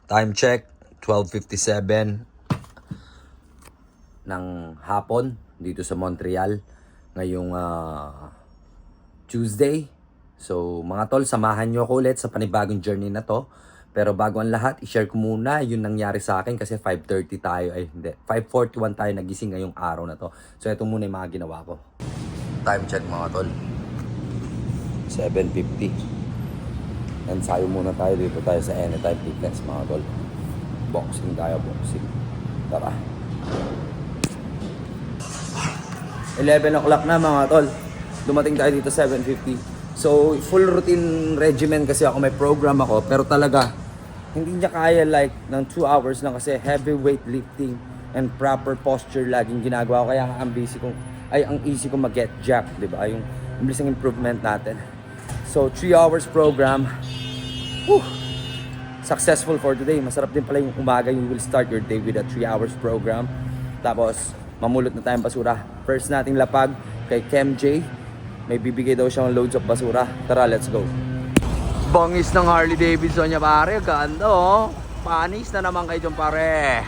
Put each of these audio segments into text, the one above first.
Time check, 12:57 ng hapon dito sa Montreal ngayong Tuesday. So mga tol, samahan nyo ako ulit sa panibagong journey na to. Pero bago ang lahat, i-share ko muna yung nangyari sa akin kasi 5:30 tayo, ay hindi, 5:41 tayo nagising ngayong araw na to. So ito muna yung mga ginawa ko. Time check mga tol, 7:50. Ensayo muna tayo dito tayo sa Anytime Fitness mga tol. Boxing tayo, boxing. Tara. 11 o'clock na mga tol. Dumating tayo dito 7:50. So full routine regimen kasi ako, may program ako. Pero talaga, hindi niya kaya like ng 2 hours lang kasi heavy weight lifting and proper posture laging ginagawa ko. Kaya ang easy ko mag-get jack, di ba? Yung bilis ng improvement natin. So 3 hours program. Whew. Successful for today. Masarap din pala yung umaga. You will start your day with a 3 hours program. Tapos, mamulot na tayong basura. First nating lapag kay Kem J. May bibigay daw siyang loads of basura. Tara, let's go. Bangis ng Harley Davidson niya pare. Ganda oh. Panis na naman kayo dyan pare.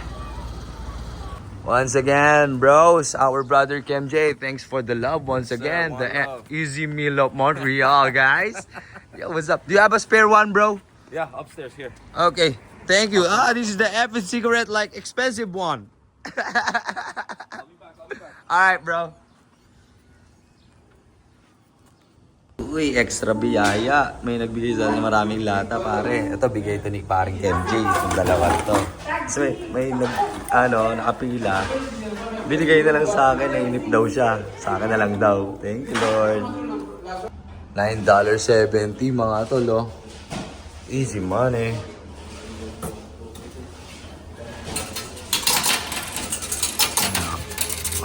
Once again, bros, our brother Kem J, thanks for the love once again. The easy meal of Montreal, guys. Yo, what's up? Do you have a spare one, bro? Yeah, upstairs here. Okay, thank you. This is the Evan cigarette, like expensive one. I'll be back. Alright, bro. Uy, extra biyaya. May nagbigay sa akin maraming lata, pare. Ito, bigay ito ni paring MJ. Itong dalawa to. So, may nakapila. Binigay na lang sa akin. Nainip daw siya. Sa akin na lang daw. Thank you, Lord. $9.70 mga tol, oh. Easy money.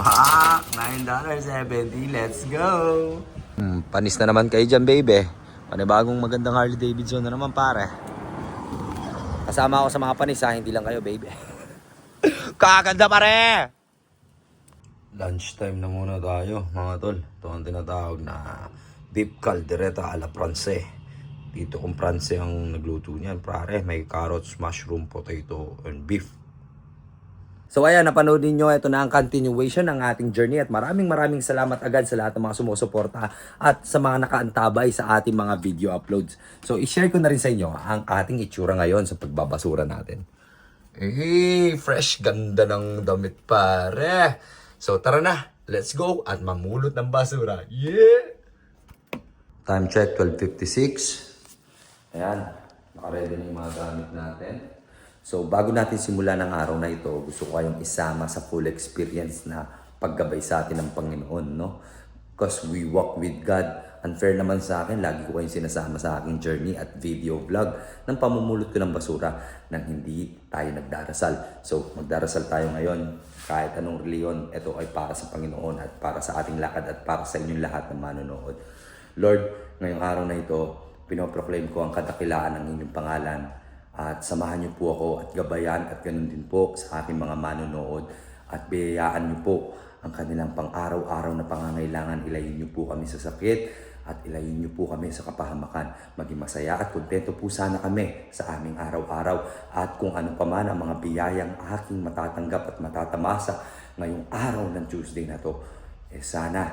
$9.70. Let's go. Panis na naman kayo dyan, baby. Panibagong magandang Harley Davidson na naman, pare. Kasama ako sa mga panis, ha? Hindi lang kayo, baby. Kaganda, pare! Lunchtime na muna tayo, mga tol. Ito ang tinatawag na beef caldereta alla France. Dito kung France ang nagluto niyan, pare. May carrots, mushroom, potato, and beef. So ayan, napanood niyo, ito na ang continuation ng ating journey at maraming salamat agad sa lahat ng mga sumusuporta at sa mga nakaantabay sa ating mga video uploads. So i-share ko na rin sa inyo ang ating itsura ngayon sa pagbabasura natin. Fresh, ganda ng damit, pare. So tara na, let's go at mamulot ng basura. Yeah! Time check, 12:56. Ayan, nakaready na yung mga gamit natin. So, bago natin simulan ng araw na ito, gusto ko kayong isama sa full experience na paggabay sa atin ng Panginoon, no? Because we walk with God. Unfair naman sa akin, lagi ko kayong sinasama sa aking journey at video vlog ng pamumulot ko ng basura nang hindi tayo nagdarasal. So, magdarasal tayo ngayon. Kahit anong reliyon, ito ay para sa Panginoon at para sa ating lakad at para sa inyong lahat na manonood. Lord, ngayong araw na ito, pinoproclaim ko ang kadakilaan ng inyong pangalan. At samahan niyo po ako at gabayan at ganun din po sa aking mga manonood. At biyayaan niyo po ang kanilang pang-araw-araw na pangangailangan. Ilayin niyo po kami sa sakit at ilayin niyo po kami sa kapahamakan. Maging masaya at kontento po sana kami sa aming araw-araw. At kung ano pa man ang mga biyayang aking matatanggap at matatamasa ngayong araw ng Tuesday na to, sana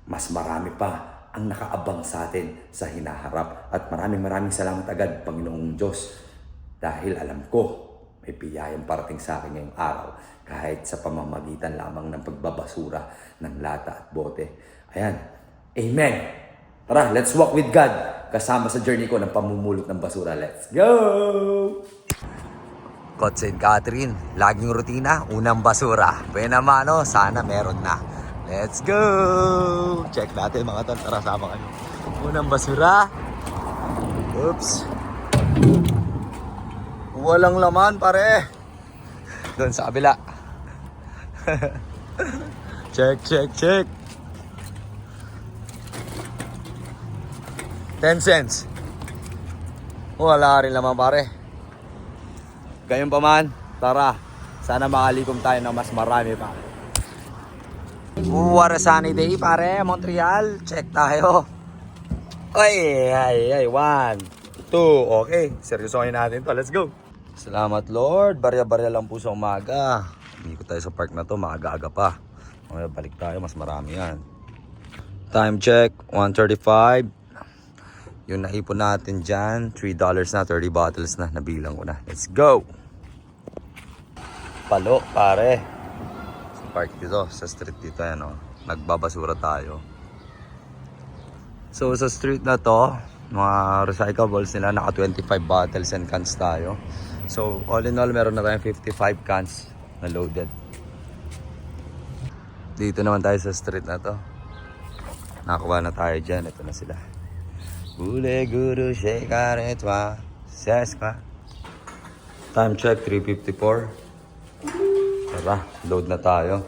mas marami pa ang nakaabang sa atin sa hinaharap. At maraming salamat agad, Panginoong Diyos. Dahil alam ko, may biyayang parating sa akin ngayong araw. Kahit sa pamamagitan lamang ng pagbabasura ng lata at bote. Ayan. Amen. Tara, let's walk with God. Kasama sa journey ko ng pamumulot ng basura. Let's go! Kot St. Catherine, laging rutina, unang basura. Pwede naman, sana meron na. Let's go! Check natin mga tol. Tara, sama kayo. Unang basura. Oops. Walang laman, pare. Doon sa kabila. Check. 10 cents. Wala rin laman, pare. Gayun pa man, tara. Sana makalikom tayo ng mas marami pa. What a sunny day, pare. Montreal. Check tayo. Ay. 1, 2. Okay. Seryosohin natin to. Let's go. Salamat Lord. Barya-barya lang po sa umaga. Hindi ko tayo sa park na to. Maaga-aga pa. Mamaya balik tayo. Mas marami yan. Time check. 1:35. Yung naipon natin dyan. $3 na. 30 bottles na. Nabilang ko na. Let's go. Palo pare. Sa park dito. Sa street dito. Yan, oh. Nagbabasura tayo. So sa street na to, mga recyclables nila, naka 25 bottles and cans tayo. So all in all, meron na tayong 55 cans na loaded. Dito naman tayo sa street na to. Nakakuha na tayo dyan. Ito na sila. Ule guru shekaretwa seska. Time check 3:54. Tara, load na tayo.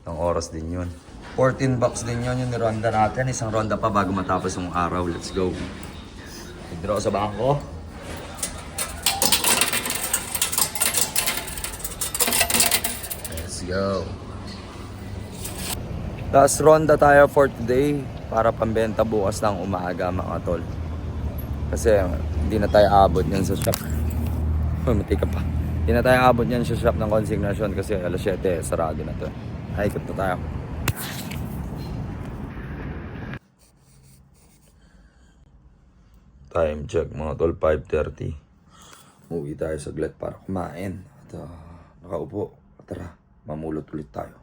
Ng oras din yun. 14 bucks din yun yung nironda natin. Isang ronda pa bago matapos yung araw. Let's go. I-draw sa bangko. Let's go. Last ronda tayo for today para pambenta bukas ng umaga mga tol. Kasi hindi na tayo abot yan sa shop. Mati ka pa. Hindi na tayo abot yan sa shop ng consignation kasi alas 7 sarado na to. Haikot na tayo. Time check mga tol, 5:30. Uwi tayo saglit para kumain. At nakaupo. Tara, mamulot ulit tayo.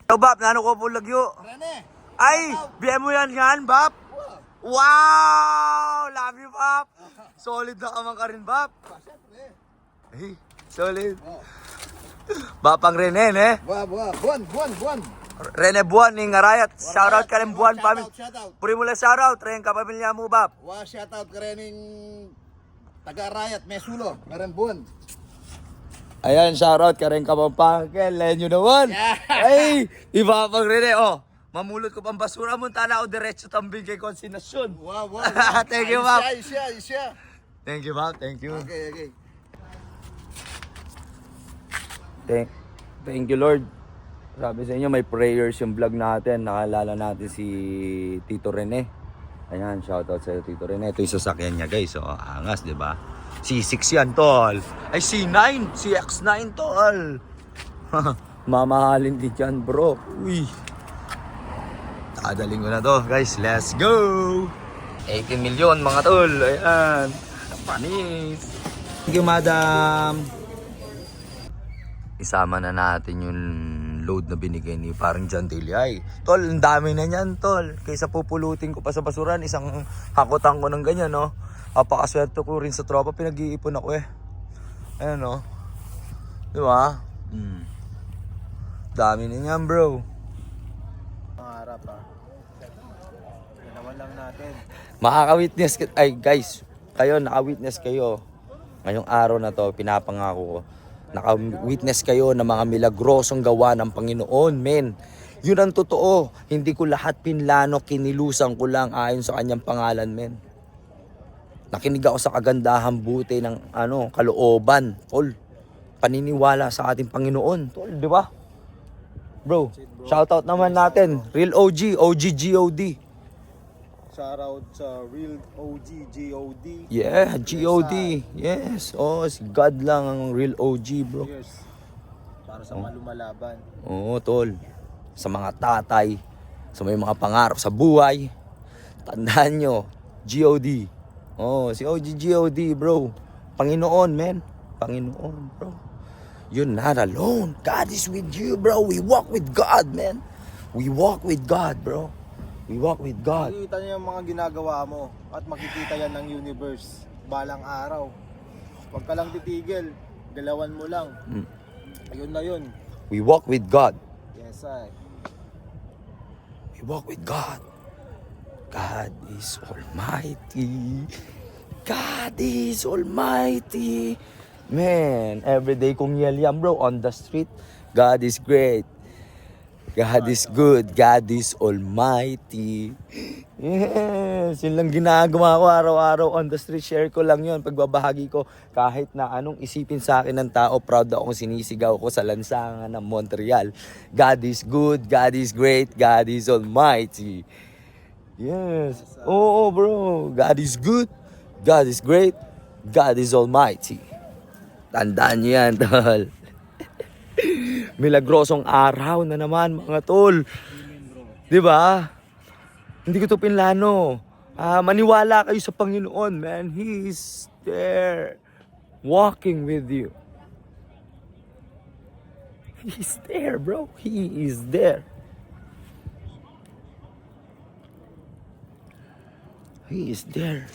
Yo, Bap, nano ko po lagyo? Rene! Ay, BM mo yan yan, Bap? Wow! Love you, Bap! Solid na ka man ka rin, Bap? Ay, solid. Bapang Rene, eh? Buwan! Rene Buwan, ni Ngarayat. Shoutout ka rin Buwan, pamilya. Shoutout. Puri mo lang shoutout, Ren, kapamilya mo, Bap. Shoutout ka rin ng taga-Arayat, Mesulo, meron buwan. Ayan, shoutout ka rin kapapangkel. Lenyo naman. Yeah. Ay, iba pang Rene, oh. Mamulot ko pang basura mo, tala o diretso tambing kay konsinasyon. Wow. Thank you, Bap. Isya. Thank you, Bap. Thank you. Okay. Thank you, Lord. Sabi sa inyo, may prayers yung vlog natin. Nakalala natin si Tito Rene. Ayan, shoutout sa Tito Rene. Ito yung sasakyan niya, guys. So, angas, di ba? C6 yan, tol. Ay, C9. CX9, tol. Mamahalin din dyan, bro. Uy. Tadaling ko na to, guys. Let's go. 18 million, mga tol. Ayan. Panis. Thank you, madam. Isama na natin yung load na binigay ni parang John Daly. Ay, tol, ang dami na niyan, tol. Kaysa pupulutin ko pa sa basuran, isang hakutan ko ng ganyan, no? Apakaswerte ko rin sa tropa, pinag-iipon ako eh. Ayan, no? Di ba? Dami na niyan, bro. Pangarap Ginawan lang natin. Makaka-witness, ay guys, kayo, naka-witness kayo. Ngayong araw na to, pinapangako ko. Naka-witness kayo ng mga milagrosong gawa ng Panginoon, men. Yun ang totoo. Hindi ko lahat pinlano, kinilusan ko lang ayon sa kanyang pangalan, men. Nakinig ako sa kagandahan buti ng kalooban, tol. Paniniwala sa ating Panginoon, tol, di ba? Bro, shoutout naman natin. Real OG, OG GOD. Shoutout sa Real OG, GOD. Yeah, GOD. Yes. Oh, si God lang ang real OG, bro. Cheers. Para sa mga lumalaban. Oo, tol. Sa mga tatay, sa may mga pangarap sa buhay, tandaan nyo, GOD. Oh, si OG GOD, bro. Panginoon, man. Panginoon, bro. You're not alone. God is with you, bro. We walk with God, man. We walk with God, bro. We walk with God. Makikita niyo yung mga ginagawa mo at makikita yan ng universe balang araw. Huwag ka lang titigil, galawan mo lang. Ayun na yun. We walk with God. Yes, ay. We walk with God. God is almighty. God is almighty. Man, everyday kong yell yan, bro, on the street. God is great. God is good. God is almighty. Yes, yun lang ginagawa ko araw-araw on the street. Share ko lang yun, pagbabahagi ko. Kahit na anong isipin sa akin ng tao, proud akong sinisigaw ko sa lansangan ng Montreal. God is good. God is great. God is almighty. Yes. Oo, bro. God is good. God is great. God is Almighty. Tandaan niyo yan, tol. Milagrosong araw na naman, mga tol. Di ba? Hindi ko to pinlano. Maniwala kayo sa Panginoon, man. He is there. Walking with you. He is there, bro. He is there. He is there.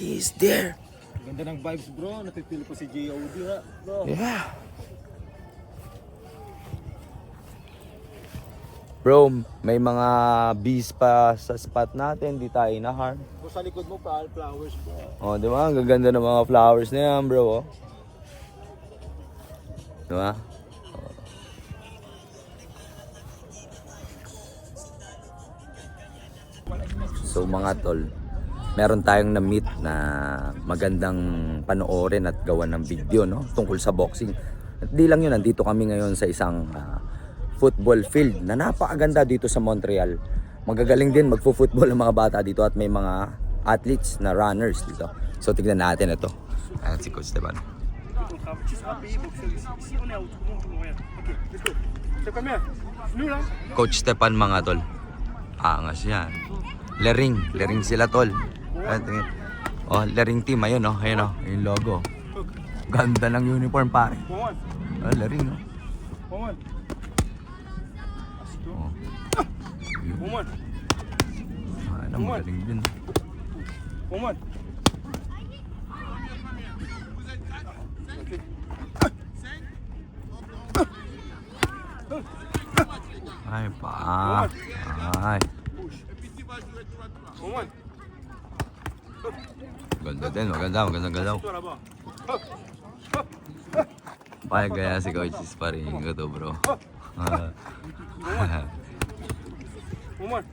He is there. Ganda ng vibes bro, natitili ko si J.O.D. ha, bro. Yeah. Bro, may mga bees pa sa spot natin, di tayo na-harm. Bro, sa likod mo pa, flowers bro. Oh, di ba? Ang gaganda ng mga flowers na yan, bro. Oh. Di ba? Oh. So mga tol, meron tayong na-meet na magandang panoorin at gawan ng video, no? Tungkol sa boxing. At di lang yun, nandito kami ngayon sa isang football field na napakaganda dito sa Montreal. Magagaling din magfo-football ang mga bata dito at may mga athletes na runners dito. So tignan natin ito. Ayan si Coach Esteban. Tu seras payé pour que ici on est à autrement. Ok, let's go. C'est combien? Nous là? Coach Stepan mga tol. Angas yan. Lering sila tol. Ayan, tingin. Oh, Lering team, ayun oh, ayun oh, yung logo. Ganda ng uniform pare. One. Ah, Lering no. One. Oh. Yun. One. Ano, magaling din. One. Ay pa. Ay. One. Ganda din, magandang galaw. Toi là-bas. Ay, kaya si Coach is paring ko to bro. One. One.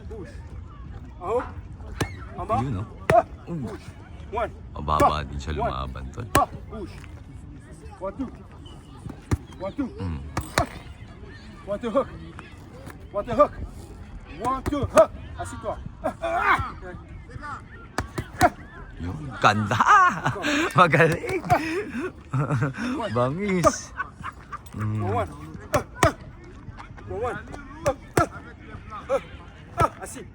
Push. En haut. En bas. Yun no. Push. One. Mababa din siya lumaban tol. Push. One, two. One, two. Mm. One, two, hook. One, two, hook. One, two, hook. Assis-toi. Yun, ganda! Magaling! Bangis! One. One. Assis.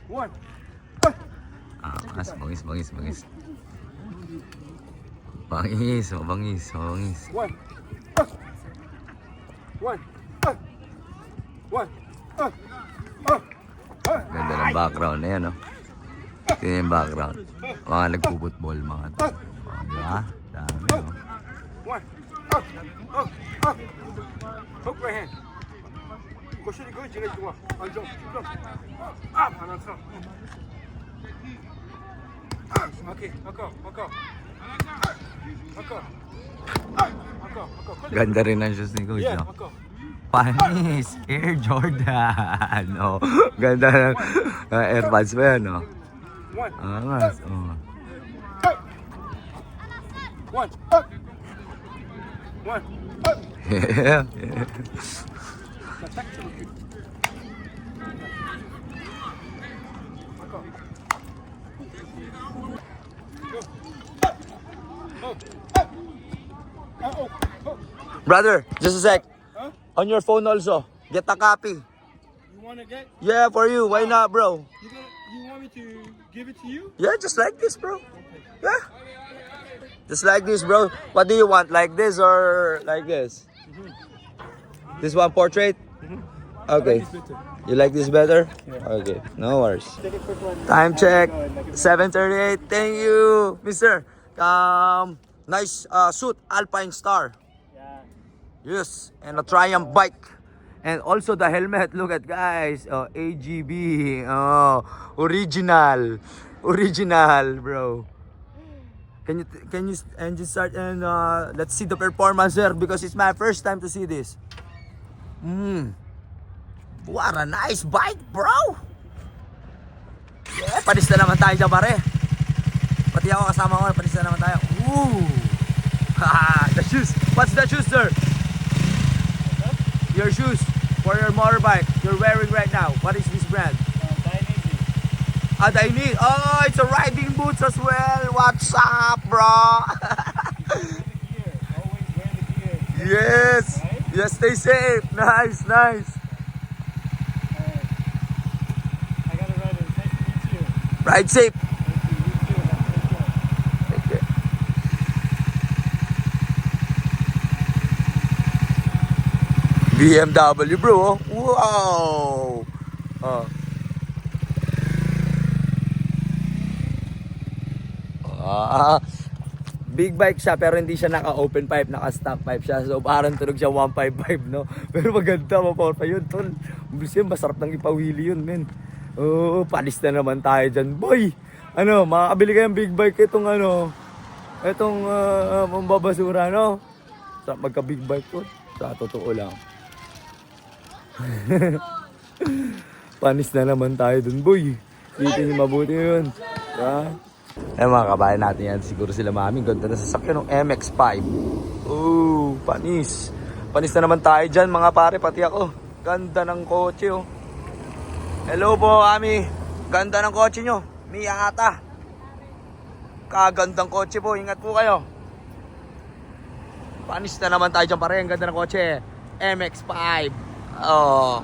One. Bangis. Bangis. One. One. One. Ganda ng background na yan, no? Tingnan yung background. Mga nagpuputbol, mga to. Oh, di ba? Dami, no? One. Hook right hand. Crochet les gauche, direct droit. Un jump. En entrant. Ok, encore. Ganda rin ang shoes ni Coach, Yeah, no? encore. Panis! Air Jordan! No? Ganda ng AirPods pa yan, no? One. Angas, oh. One. One. Yeah. Attaque sur le cul. Encore. Brother, just a sec. Huh? On your phone also, get a copy. You want to get? Yeah, for you. Why not, bro? You want me to give it to you? Yeah, just like this, bro. Yeah. Just like this, bro. What do you want? Like this or like this? This one portrait? Okay. You like this better? Okay. No worries. Time check. 7:38. Thank you, mister. Nice suit, Alpine Star. Yes, and a Triumph bike. And also the helmet. Look at guys. Oh, AGB. Oh, original, bro. Can you start and let's see the performance there because it's my first time to see this. What a nice bike, bro. Yeah, panis na naman tayo dyan, pare. Pati ako kasama ko, panis na naman tayo. Ooh. The shoes. What's the shoes, sir? Your shoes for your motorbike you're wearing right now. What is this brand? I need. Oh, it's a riding boots as well. What's up, bro? Yes. Yes, stay safe. Nice. I got it right. Nice to meet you. Ride safe. BMW, bro. Wow. Oh. Big bike siya pero hindi siya naka-open pipe, naka-stock pipe siya. So parang tunog siya 155, no? Pero maganda, mapower pa yun, tol. Bilis yun, masarap nang ipawili yun, men. Oo, palis na naman tayo dyan. Boy, makakabili kayong big bike itong mambabasura, no? Sarap magka-big bike to. Sa totoo lang. Panis na naman tayo dun, boy. Dito yung mabuti yun. Diba? Eh mga kabayan natin yan, siguro sila mami. Ganda na sasakyan ng MX-5. Oh, panis. Panis na naman tayo dyan mga pare, pati ako. Ganda ng kotse, oh. Hello po, Ami. Ganda ng kotse nyo. Miyata. Kagandang kotse po, ingat po kayo. Panis na naman tayo dyan pare, ang ganda ng kotse. MX-5. Oh.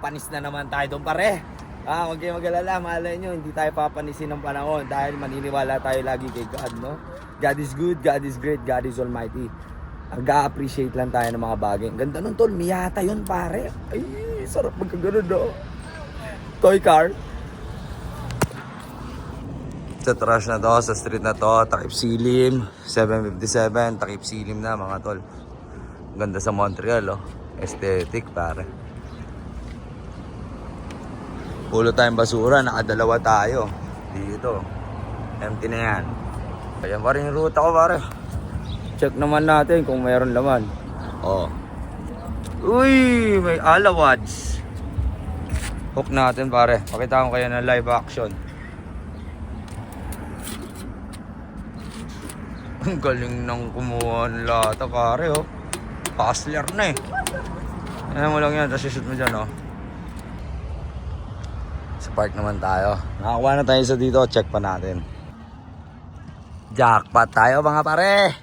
Panis na naman tayo doon pare. Huwag kayong mag-alala, malay nyo, hindi tayo papanisin ng panahon dahil maniniwala tayo lagi kay God, no? God is good, God is great, God is almighty. Nag-appreciate lang tayo ng mga bagay. Ganda nun, tol, Miyata yun, pare. Ay, sarap magkagano, do. Toy car. Sa trash na to, sa street na to, takip silim, 757, takip silim na, mga tol. Ganda sa Montreal, oh. Aesthetic, pare. Pulo tayong basura, nakadalawa tayo. Dito. Empty na yan. Ayan pa rin yung ruta ko, pare. Check naman natin kung mayroon laman. Oh. Uy, may alawads. Hook natin, pare. Pakita ko kayo ng live action. Ang galing nang kumuha ng lata, pare, oh. Hustler na eh. Ayan mo lang yan, tapos shoot mo dyan, oh. Sa park naman tayo. Nakakuha na tayo sa dito. Check pa natin. Jackpot tayo mga pare.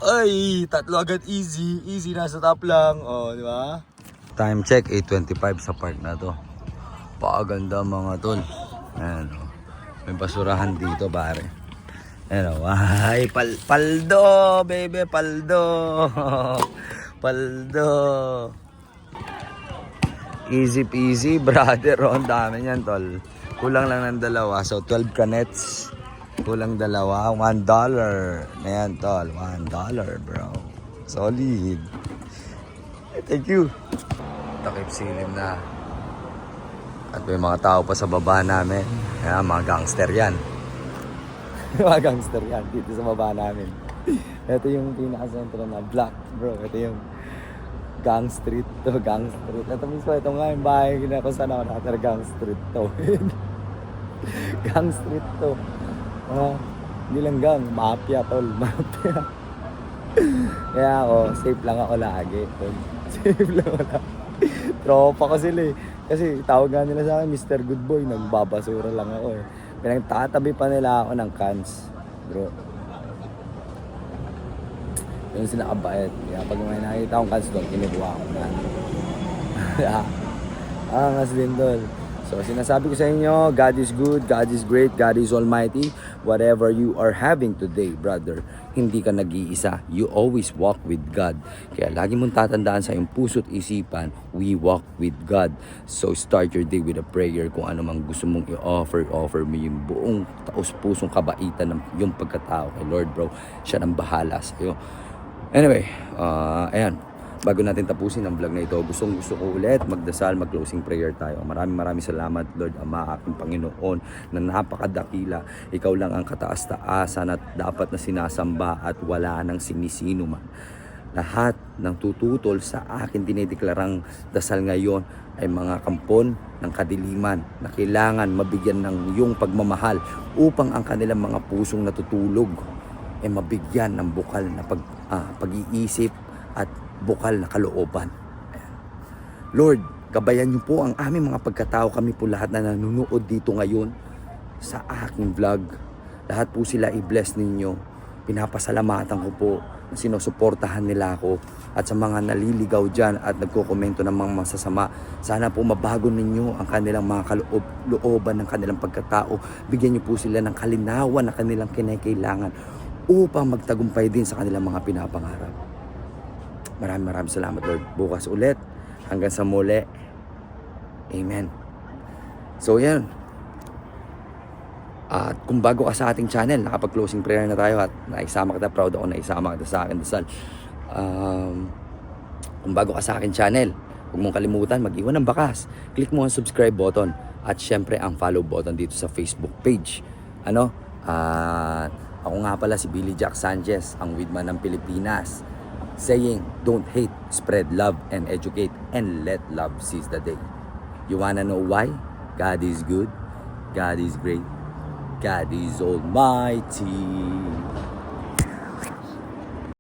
Ay, tatlo agad easy. Easy nasa top lang. Oh, di ba? Time check 8:25 sa park na to. Pakaganda mga tol. Ayan oh. May basurahan dito pare. Ayan oh. Ay, paldo, baby, paldo. Paldo. Easy peasy, brother. Oh, ang dami niyan, tol. Kulang lang ng dalawa. So, 12 canets. Kulang dalawa. $1. Ayan, tol. $1, bro. Solid. Thank you. Takip silim na. At may mga tao pa sa baba namin. Ayan, mga gangster yan. Mga gangster yan dito sa baba namin. Ito yung pinaka-sentro na block, bro. Ito yung Gang Street to, Gang Street. Ito mismo, ito nga yung bahay na kung saan ako nakatira, Gang Street to. Gang Street to. Hindi lang gang, mafia tol, mafia. Kaya ako, safe lang ako lagi, tol. Safe lang ako lagi. Tropa ko sila eh. Kasi tawag nga nila sa akin, Mr. Good Boy, nagbabasura lang ako eh. Pinagtatabi pa nila ako ng cans, bro. Yung sila kabait. Kaya pag may nakita akong cans doon, kinukuha ko na. Angas din doon. So sinasabi ko sa inyo, God is good, God is great, God is almighty. Whatever you are having today, brother, hindi ka nag-iisa. You always walk with God. Kaya lagi mong tatandaan sa iyong puso't isipan, we walk with God. So start your day with a prayer. Kung ano mang gusto mong i-offer, offer mo yung buong taos-pusong kabaitan ng yung pagkatao kay Lord, bro. Siya nang bahala sa iyo. Anyway, ayan. Bago natin tapusin ang vlog na ito, gusto ko ulit magdasal, mag-closing prayer tayo. Maraming salamat, Lord Ama, aking Panginoon, na napakadakila. Ikaw lang ang kataas-taasan at dapat na sinasamba at wala nang sinisino man. Lahat ng tututol sa akin dinideklarang dasal ngayon ay mga kampon ng kadiliman na kailangan mabigyan ng iyong pagmamahal upang ang kanilang mga pusong natutulog ay mabigyan ng bukal na pag-iisip at bukal na kalooban. Lord, gabayan niyo po ang aming mga pagkatao. Kami po lahat na nanonood dito ngayon sa aking vlog. Lahat po sila i-bless ninyo. Pinapasalamatan ko po na sinusuportahan nila ako. At sa mga naliligaw dyan at nagkokomento ng mga masasama, sana po mabago ninyo ang kanilang mga kalooban ng kanilang pagkatao. Bigyan niyo po sila ng kalinawan na kanilang kinakailangan upang magtagumpay din sa kanilang mga pinapangarap. Maraming salamat, Lord. Bukas ulit. Hanggang sa muli. Amen. So yan. At kung bago ka sa ating channel, nakapag-closing prayer na tayo at naisama kita, proud ako na isama kita sa akin dasal. Kung bago ka sa akin channel, huwag mong kalimutan mag-iwan ng bakas. Click mo ang subscribe button at syempre ang follow button dito sa Facebook page. Ako nga pala si Billy Jack Sanchez, ang weedman ng Pilipinas. Saying, don't hate, spread love and educate, and let love seize the day. You wanna know why? God is good, God is great, God is almighty.